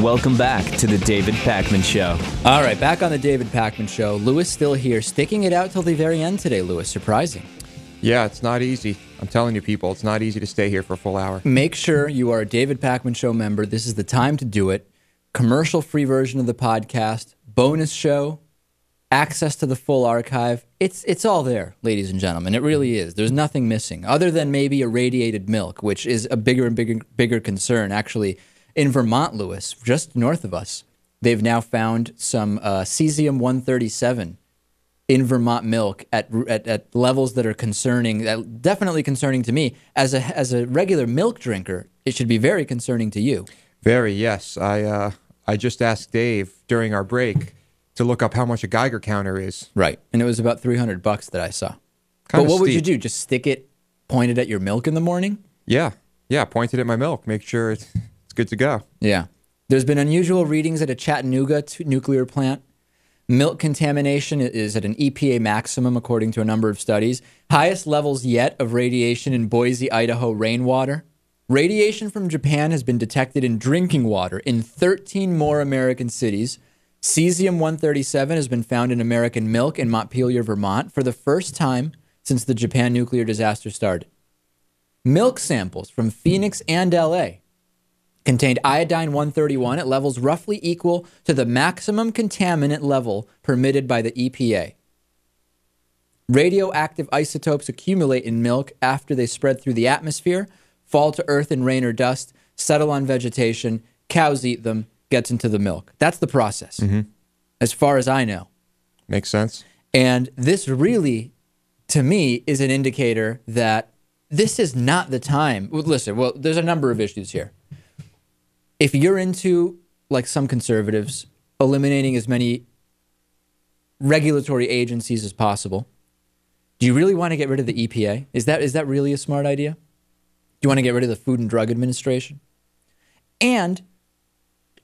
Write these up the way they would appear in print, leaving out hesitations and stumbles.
Welcome back to the David Pakman Show. All right, back on the David Pakman Show. Lewis still here, sticking it out till the very end today, Lewis. Surprising. Yeah, it's not easy. I'm telling you, people, it's not easy to stay here for a full hour. Make sure you are a David Pakman Show member. This is the time to do it. Commercial-free version of the podcast, bonus show, access to the full archive. It's all there, ladies and gentlemen. It really is. There's nothing missing, other than maybe irradiated milk, which is a bigger and bigger concern. Actually, in Vermont, Lewis, just north of us, they've now found some cesium-137 in Vermont milk at levels that are concerning, definitely concerning to me. As a regular milk drinker, it should be very concerning to you. Very, yes. I just asked Dave during our break to look up how much a Geiger counter is. Right, and it was about $300 that I saw. Kinda But what would steep. you do? Just stick it pointed at your milk in the morning? Yeah, pointed at my milk. Make sure it's good to go. Yeah. There's been unusual readings at a Chattanooga nuclear plant. Milk contamination is at an EPA maximum, according to a number of studies. Highest levels yet of radiation in Boise, Idaho rainwater. Radiation from Japan has been detected in drinking water in 13 more American cities. Cesium-137 has been found in American milk in Montpelier, Vermont, for the first time since the Japan nuclear disaster started. Milk samples from Phoenix and LA contained iodine-131 at levels roughly equal to the maximum contaminant level permitted by the EPA. Radioactive isotopes accumulate in milk after they spread through the atmosphere, fall to earth in rain or dust, settle on vegetation, cows eat them, gets into the milk. That's the process, as far as I know. Makes sense. And this really, to me, is an indicator that this is not the time. Listen, there's a number of issues here. If you're into, like some conservatives, eliminating as many regulatory agencies as possible, do you really want to get rid of the EPA? Is that really a smart idea? Do you want to get rid of the Food and Drug Administration? And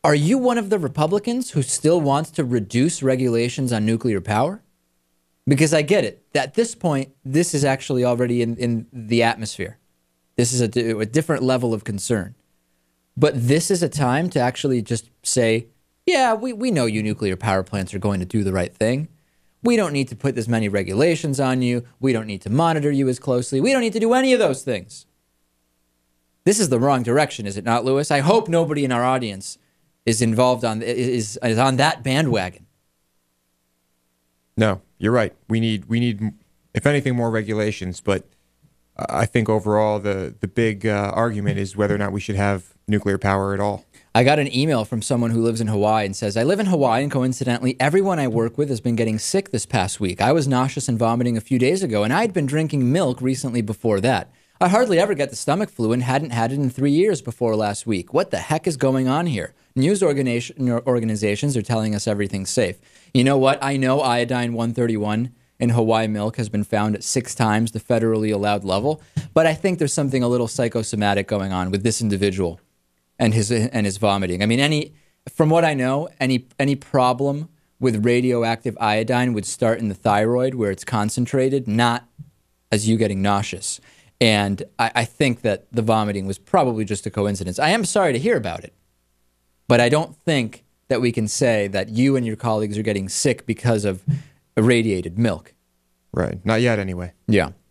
are you one of the Republicans who still wants to reduce regulations on nuclear power? Because I get it. At this point, this is actually already in the atmosphere. This is a different level of concern. But this is a time to actually just say, yeah, we know you nuclear power plants are going to do the right thing. We don't need to put as many regulations on you. We don't need to monitor you as closely. We don't need to do any of those things. This is the wrong direction, is it not, Lewis? I hope nobody in our audience is involved is on that bandwagon. No, you're right. We need, if anything, more regulations. But I think overall the big argument is whether or not we should have nuclear power at all. I got an email from someone who lives in Hawaii and says, I live in Hawaii and coincidentally, everyone I work with has been getting sick this past week. I was nauseous and vomiting a few days ago, and I had been drinking milk recently before that. I hardly ever get the stomach flu and hadn't had it in 3 years before last week. What the heck is going on here? News organizations are telling us everything's safe. You know what? I know iodine-131 in Hawaii milk has been found at 6 times the federally allowed level, but I think there's something a little psychosomatic going on with this individual and his vomiting. I mean, from what I know, any problem with radioactive iodine would start in the thyroid where it's concentrated, not as you getting nauseous. And I think that the vomiting was probably just a coincidence. I am sorry to hear about it, but I don't think that we can say that you and your colleagues are getting sick because of irradiated milk. Right. Not yet, anyway. Yeah.